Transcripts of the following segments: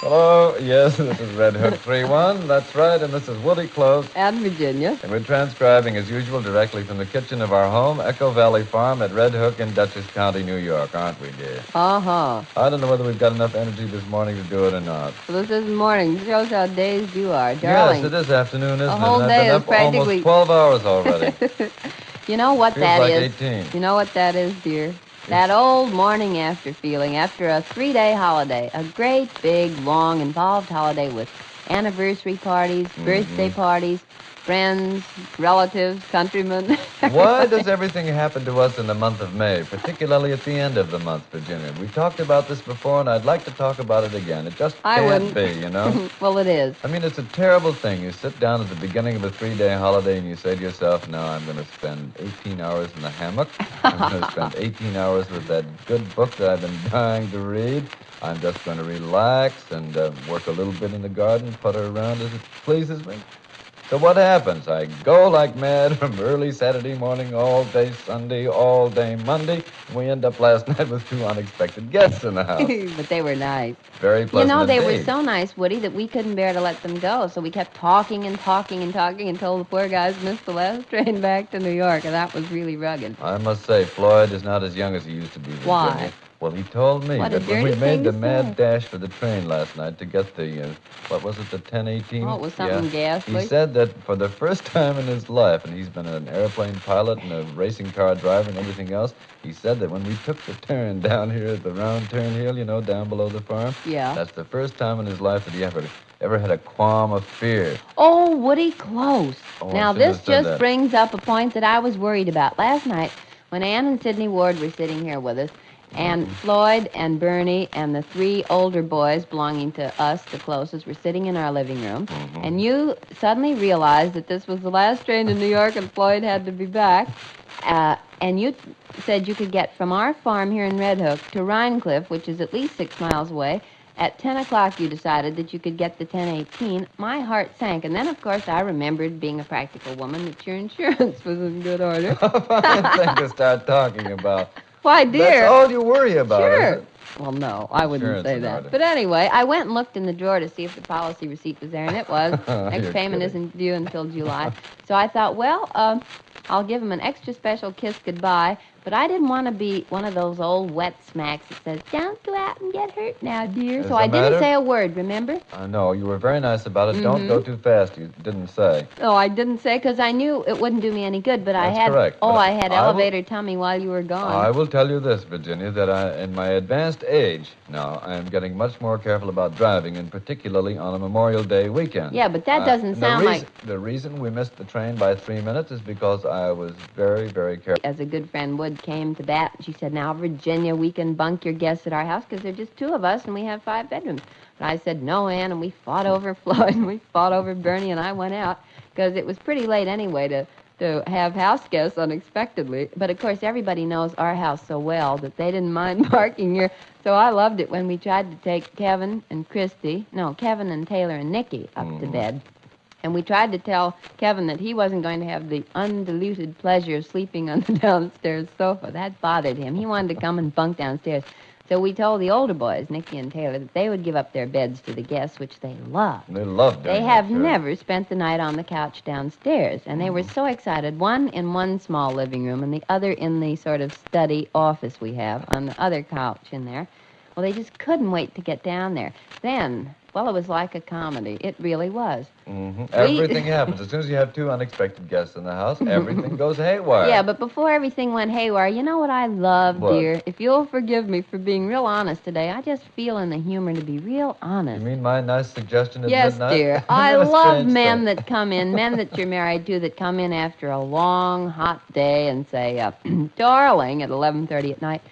Hello, yes, this is Red Hook 3-1. That's right, and this is Woody Close. And Virginia. And we're transcribing, as usual, directly from the kitchen of our home, Echo Valley Farm at Red Hook in Dutchess County, New York, aren't we, dear? Uh-huh. I don't know whether we've got enough energy this morning to do it or not. Well, this isn't morning. It shows how dazed you are, darling. Yes, it is afternoon, isn't it? A whole And day I've is been up practically... almost 12 hours already. You know what Feels that like is? 18. You know what that is, dear? That old morning after feeling after a 3-day holiday. A great, big, long, involved holiday with anniversary parties, birthday parties, friends, relatives, countrymen. Why does everything happen to us in the month of May, particularly at the end of the month, Virginia? We talked about this before, and I'd like to talk about it again. It just can't be, you know? Well, it is. I mean, it's a terrible thing. You sit down at the beginning of a 3-day holiday and you say to yourself, now I'm going to spend 18 hours in the hammock. I'm going to spend 18 hours with that good book that I've been dying to read. I'm just going to relax and work a little bit in the garden, putter around as it pleases me. So what happens? I go like mad from early Saturday morning, all day Sunday, all day Monday. We end up last night with 2 unexpected guests in the house. But they were nice. Very pleasant. You know, they indeed. were so nice, Woody, that we couldn't bear to let them go. So we kept talking and talking and talking until the poor guys missed the last train back to New York, and that was really rugged. I must say, Floyd is not as young as he used to be, Virginia. Why? Well, he told me What a that when we dirty made thing the to mad say. dash for the train last night to get the, what was it, the 1018? Oh, it was something ghastly. He said that for the first time in his life, and he's been an airplane pilot and a racing car driver and everything else, he said that when we took the turn down here at the round turn hill, you know, down below the farm, Yeah. that's the first time in his life that he ever had a qualm of fear. Oh, Woody, close. Oh, I Now, shouldn't this have said just that. brings up a point that I was worried about. Last night, when Ann and Sidney Ward were sitting here with us, and Floyd and Bernie and the 3 older boys belonging to us, the closest, were sitting in our living room, and you suddenly realized that this was the last train to New York and Floyd had to be back, and you said you could get from our farm here in Red Hook to Rhinecliff, which is at least 6 miles away. At 10 o'clock, you decided that you could get the 1018. My heart sank. And then, of course, I remembered, being a practical woman, that your insurance was in good order. Fine thing to start talking about. Why, dear. That's all you worry about, Sure. is it? Well, no, I wouldn't Insurance say in that. order. But anyway, I went and looked in the drawer to see if the policy receipt was there, and it was. Next You're payment kidding. isn't due until July. So I thought, well, I'll give him an extra special kiss goodbye, but I didn't want to be one of those old wet smacks that says, don't go out and get hurt now, dear. Is So the I didn't matter? say a word, remember? I know, you were very nice about it. Don't go too fast, you didn't say. Oh, I didn't say, because I knew it wouldn't do me any good, but I That's had... correct, Oh, but I had I will- elevator tummy while you were gone. I will tell you this, Virginia, that in my advanced age now, I am getting much more careful about driving, and particularly on a Memorial Day weekend. Yeah, but that doesn't and sound like... The reason we missed the train by 3 minutes is because I was very, very careful. As a good friend Wood came to bat, she said, now, Virginia, we can bunk your guests at our house because there are just 2 of us and we have 5 bedrooms. But I said, no, Ann, and we fought over Floyd and we fought over Bernie, and I went out because it was pretty late anyway to have house guests unexpectedly. But, of course, everybody knows our house so well that they didn't mind parking here. So I loved it when we tried to take Kevin and Taylor and Nikki up to bed. And we tried to tell Kevin that he wasn't going to have the undiluted pleasure of sleeping on the downstairs sofa. That bothered him. He wanted to come and bunk downstairs. So we told the older boys, Nicky and Taylor, that they would give up their beds to the guests, which they loved. They loved doing They that, have sure. never spent the night on the couch downstairs, and they were so excited, one in one small living room and the other in the sort of study office we have on the other couch in there. Well, they just couldn't wait to get down there. Then, well, it was like a comedy. It really was. Everything happens. As soon as you have 2 unexpected guests in the house, everything goes haywire. Yeah, but before everything went haywire, you know what I love, What? dear? If you'll forgive me for being real honest today, I just feel in the humor to be real honest. You mean my nice suggestion at Yes, midnight? dear. I What a love strange men thing. that come in, men that you're married to, that come in after a long, hot day and say, darling, at 11:30 at night,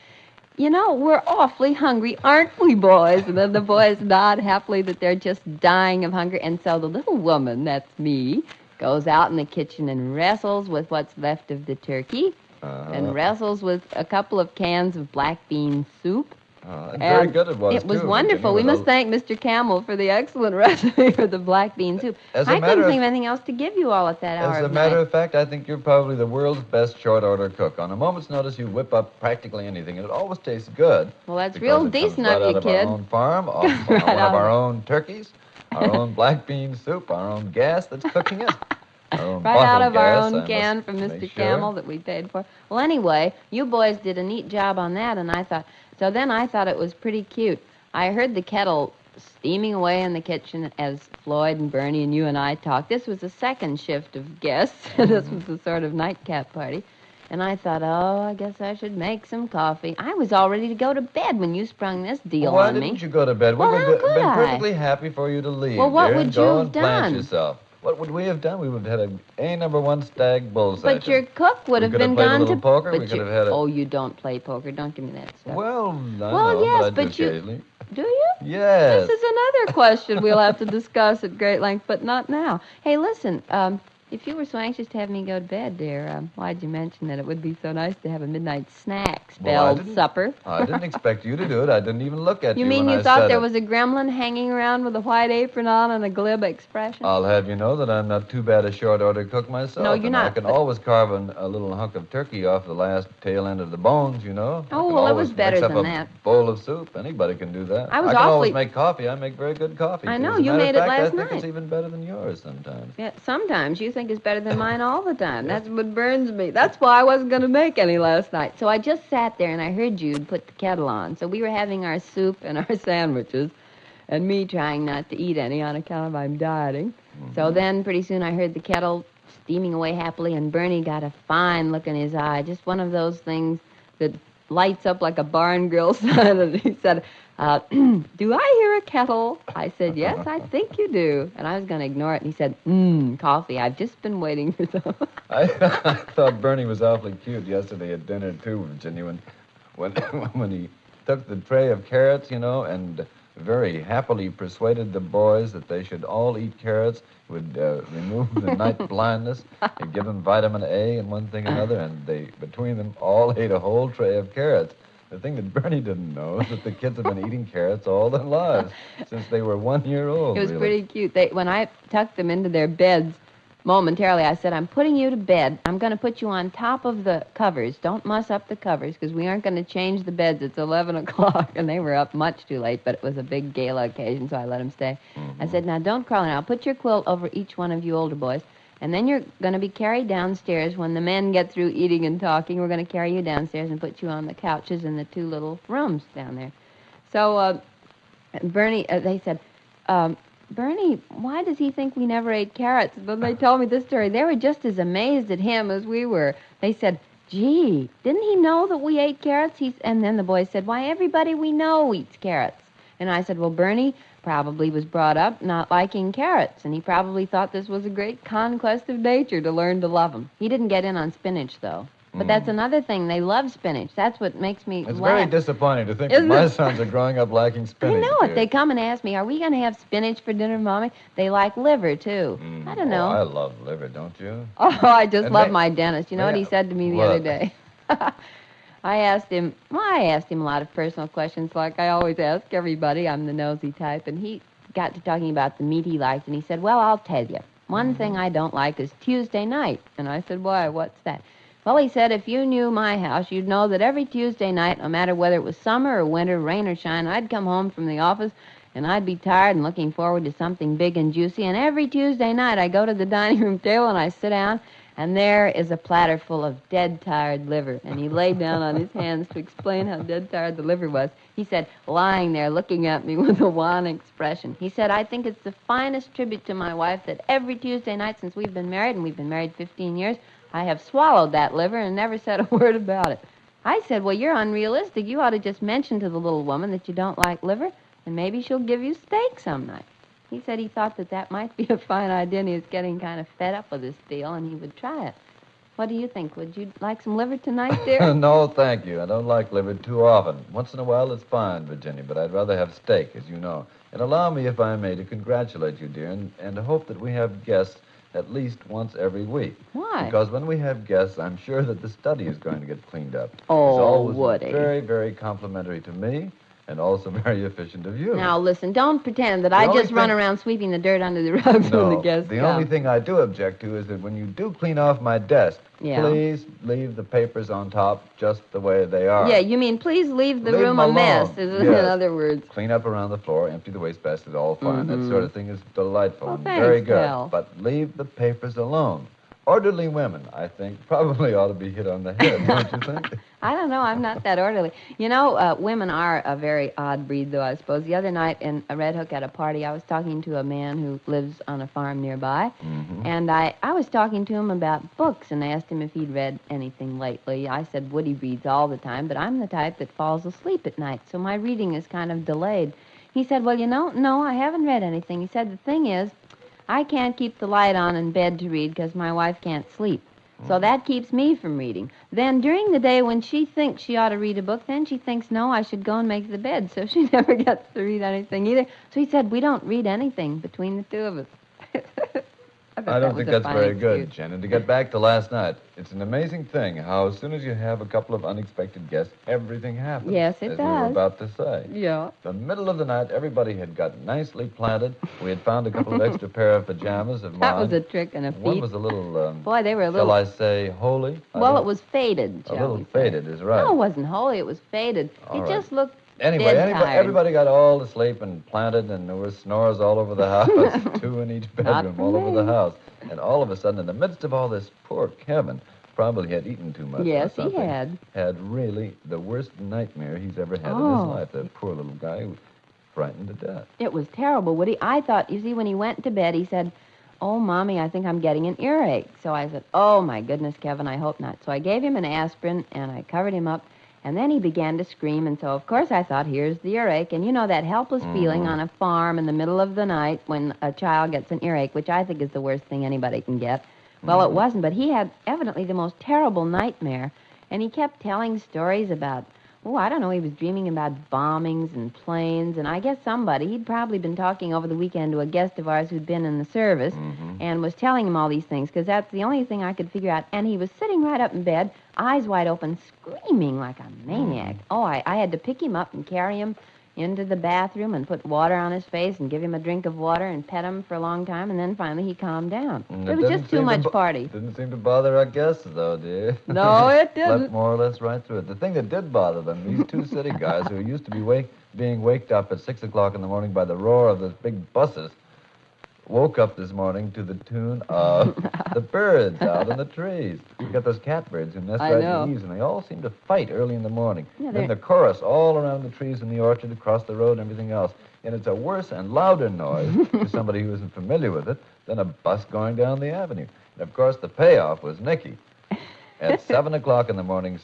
you know, we're awfully hungry, aren't we, boys? And then the boys nod happily that they're just dying of hunger. And so the little woman, that's me, goes out in the kitchen and wrestles with what's left of the turkey and wrestles with a couple of cans of black bean soup Very good it was, It was too, wonderful. Virginia, We with must thank Mr. Camel for the excellent recipe for the black bean soup. As a I matter couldn't of- think of anything else to give you all at that hour As a of matter night. of fact, I think you're probably the world's best short-order cook. On a moment's notice, you whip up practically anything, and it always tastes good. Well, that's because real it comes decent right of out you, of kid. our own farm, off Right one out of of our it. own turkeys, our own black bean soup, our own gas that's cooking it. Our own Right out bottled of our gas, own I can must from make Mr. sure. Camel that we paid for. Well, anyway, you boys did a neat job on that, and I thought, so then I thought it was pretty cute. I heard the kettle steaming away in the kitchen as Floyd and Bernie and you and I talked. This was the second shift of guests. This was a sort of nightcap party. And I thought, oh, I guess I should make some coffee. I was all ready to go to bed when you sprung this deal Why on didn't me. you go to bed? Well, we how would could been I? perfectly happy for you to leave, Well, what dear, would and you go have and plant done? yourself. What would we have done? We would have had a #1 stag bull But your cook would We have could have been played a gone little to... poker. But We could you- have had a... Oh, you don't play poker. Don't give me that stuff. Well, I Well, know, yes, but I but do you- occasionally. Do you? Yes. This is another question we'll have to discuss at great length, but not now. Hey, listen, if you were so anxious to have me go to bed, dear, why'd you mention that it would be so nice to have a midnight snack Well, I spelled didn't- supper? I didn't expect you to do it. I didn't even look at you You mean when you I thought said there it. was a gremlin hanging around with a white apron on and a glib expression? I'll have you know that I'm not too bad a short-order cook myself. No, you're and not, I can but- always carve a little hunk of turkey off the last tail end of the bones, you know. I Oh, can well, it always was better mix up than a that. bowl of soup. Anybody can do that. I was can always awfully- make coffee. I make very good coffee. I too. know, As a you matter of made it fact, last I think night. it's even better than yours sometimes. Yeah, sometimes you think it's better than mine all the time. That's what burns me. That's why I wasn't going to make any last night. So I just sat there and I heard you'd put the kettle on. So we were having our soup and our sandwiches, and me trying not to eat any on account of I'm dieting. So then pretty soon I heard the kettle steaming away happily, and Bernie got a fine look in his eye, just one of those things that lights up like a barn grill sign. And he said, do I hear a kettle? I said, yes, I think you do. And I was going to ignore it. And he said, coffee. I've just been waiting for some. I thought Bernie was awfully cute yesterday at dinner, too, Virginia, when he took the tray of carrots, you know, and very happily persuaded the boys that they should all eat carrots, would remove the night blindness, and give them vitamin A and one thing and another, and they, between them, all ate a whole tray of carrots. The thing that Bernie didn't know is that the kids have been eating carrots all their lives, since they were 1 year old. It was really. pretty cute. When I tucked them into their beds momentarily, I said, I'm putting you to bed. I'm going to put you on top of the covers. Don't muss up the covers, because we aren't going to change the beds. It's 11 o'clock, and they were up much too late, but it was a big gala occasion, so I let them stay. I said, now don't crawl in. I'll put your quilt over each one of you older boys, and then you're going to be carried downstairs. When the men get through eating and talking, we're going to carry you downstairs and put you on the couches in the two little rooms down there. So Bernie, they said, Bernie, why does he think we never ate carrots? When they told me this story, they were just as amazed at him as we were. They said, gee, didn't he know that we ate carrots? And then the boys said, why, everybody we know eats carrots. And I said, well, Bernie probably was brought up not liking carrots, and he probably thought this was a great conquest of nature to learn to love them. He didn't get in on spinach, though. But that's another thing. They love spinach. That's what makes me It's laugh. very disappointing to think Isn't that my it? sons are growing up liking I spinach. know it. dear. They come and ask me, are we going to have spinach for dinner, Mommy? They like liver, too. I don't know. Oh, I love liver, don't you? Oh, I just And love they- my dentist. You know what he they- said to me the what? other day? I asked him a lot of personal questions like I always ask everybody. I'm the nosy type. And he got to talking about the meat he liked, and he said, well, I'll tell you. One thing I don't like is Tuesday night. And I said, why? What's that? Well, he said, if you knew my house, you'd know that every Tuesday night, no matter whether it was summer or winter, rain or shine, I'd come home from the office, and I'd be tired and looking forward to something big and juicy. And every Tuesday night, I go to the dining room table, and I sit down, and there is a platter full of dead tired liver. And he laid down on his hands to explain how dead tired the liver was. He said, lying there looking at me with a wan expression. He said, I think it's the finest tribute to my wife that every Tuesday night since we've been married, and we've been married 15 years, I have swallowed that liver and never said a word about it. I said, well, you're unrealistic. You ought to just mention to the little woman that you don't like liver, and maybe she'll give you steak some night. He said he thought that might be a fine idea, and he was getting kind of fed up with this deal, and he would try it. What do you think? Would you like some liver tonight, dear? No, thank you. I don't like liver too often. Once in a while, it's fine, Virginia, but I'd rather have steak, as you know. And allow me, if I may, to congratulate you, dear, and hope that we have guests at least once every week. Why? Because when we have guests, I'm sure that the study is going to get cleaned up. Oh, it's always Woody. very, very complimentary to me, and also very efficient of you. Now, listen, don't pretend that The I only just run thing- around sweeping the dirt under the rugs when the No, guests the come. only thing I do object to is that when you do clean off my desk, Yeah. please leave the papers on top just the way they are. Yeah, you mean please leave the Leave room 'em a mess, alone. in Yes. other words. Clean up around the floor, empty the wastebasket, all fine. That sort of thing is delightful Well, and thanks, very good. pal. But leave the papers alone. Orderly women, I think, probably ought to be hit on the head, don't you think? I don't know. I'm not that orderly. You know, women are a very odd breed, though, I suppose. The other night in Red Hook at a party, I was talking to a man who lives on a farm nearby. Mm-hmm. And I was talking to him about books and asked him if he'd read anything lately. I said Woody reads all the time, but I'm the type that falls asleep at night, so my reading is kind of delayed. He said, well, no, I haven't read anything. He said, the thing is, I can't keep the light on in bed to read because my wife can't sleep. So that keeps me from reading. Then during the day when she thinks she ought to read a book, then she thinks, no, I should go and make the bed. So she never gets to read anything either. So he said, we don't read anything between the two of us. I don't think that's very good, Jen. And to get back to last night, it's an amazing thing how as soon as you have a couple of unexpected guests, everything happens. Yes, it as we were does. about to say. Yeah. The middle of the night, everybody had got nicely planted. We had found a couple of extra pair of pajamas of mine. That was a trick and a feat. One was a little, Boy, they were a shall little... I say, holy? Well, it was faded, a shall little we say. faded, is right. No, it wasn't holy. It was faded. All It right. just looked Anyway, dead tired. everybody got all asleep and planted, and there were snores all over the house, two in each Not bedroom, for all over the me. house. And all of a sudden, in the midst of all this, poor Kevin probably had eaten too much. or Yes, he something, had. really the worst nightmare he's ever had in Oh. his life. That poor little guy who was frightened to death. It was terrible, Woody. I thought, you see, when he went to bed, he said, oh, Mommy, I think I'm getting an earache. So I said, oh, my goodness, Kevin, I hope not. So I gave him an aspirin, and I covered him up, and then he began to scream, and so, of course, I thought, here's the earache. And you know that helpless feeling on a farm in the middle of the night when a child gets an earache, which I think is the worst thing anybody can get. Well, it wasn't, but he had evidently the most terrible nightmare, and he kept telling stories about, oh, I don't know, he was dreaming about bombings and planes, and I guess he'd probably been talking over the weekend to a guest of ours who'd been in the service, and was telling him all these things, because that's the only thing I could figure out. And he was sitting right up in bed, eyes wide open, screaming like a maniac. Oh, I had to pick him up and carry him into the bathroom and put water on his face and give him a drink of water and pet him for a long time, and then finally he calmed down. And It was just too much party. Didn't seem to bother our guests, though, dear. No, it Slept didn't. more or less right through it. The thing that did bother them, these two city guys who used to be being waked up at 6 o'clock in the morning by the roar of those big buses, woke up this morning to the tune of the birds out in the trees. You got those catbirds who nest I right know. in the eaves, and they all seem to fight early in the morning. Yeah, then they're- the chorus all around the trees in the orchard, across the road, and everything else. And it's a worse and louder noise to somebody who isn't familiar with it than a bus going down the avenue. And, of course, the payoff was Nicky at 7 o'clock in the morning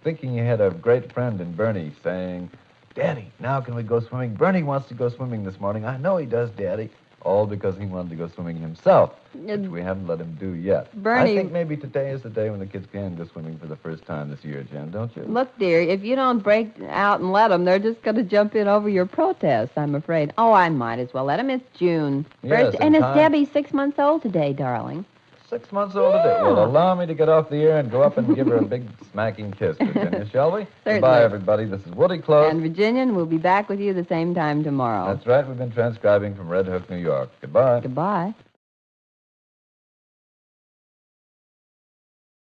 thinking he had a great friend in Bernie, saying, Daddy, now can we go swimming? Bernie wants to go swimming this morning. I know he does, Daddy. All because he wanted to go swimming himself, which we haven't let him do yet. Bernie- I think maybe today is the day when the kids can go swimming for the first time this year, Jen, don't you? Look, dear, if you don't break out and let them, they're just going to jump in over your protest, I'm afraid. Oh, I might as well let them. It's June. Yes, and it's time- Debbie, 6 months old today, darling. 6 months old today. Yeah. Well, allow me to get off the air and go up and give her a big smacking kiss, Virginia, shall we? Certainly. Goodbye, everybody. This is Woody Close. And Virginia, we'll be back with you the same time tomorrow. That's right. We've been transcribing from Red Hook, New York. Goodbye. Goodbye.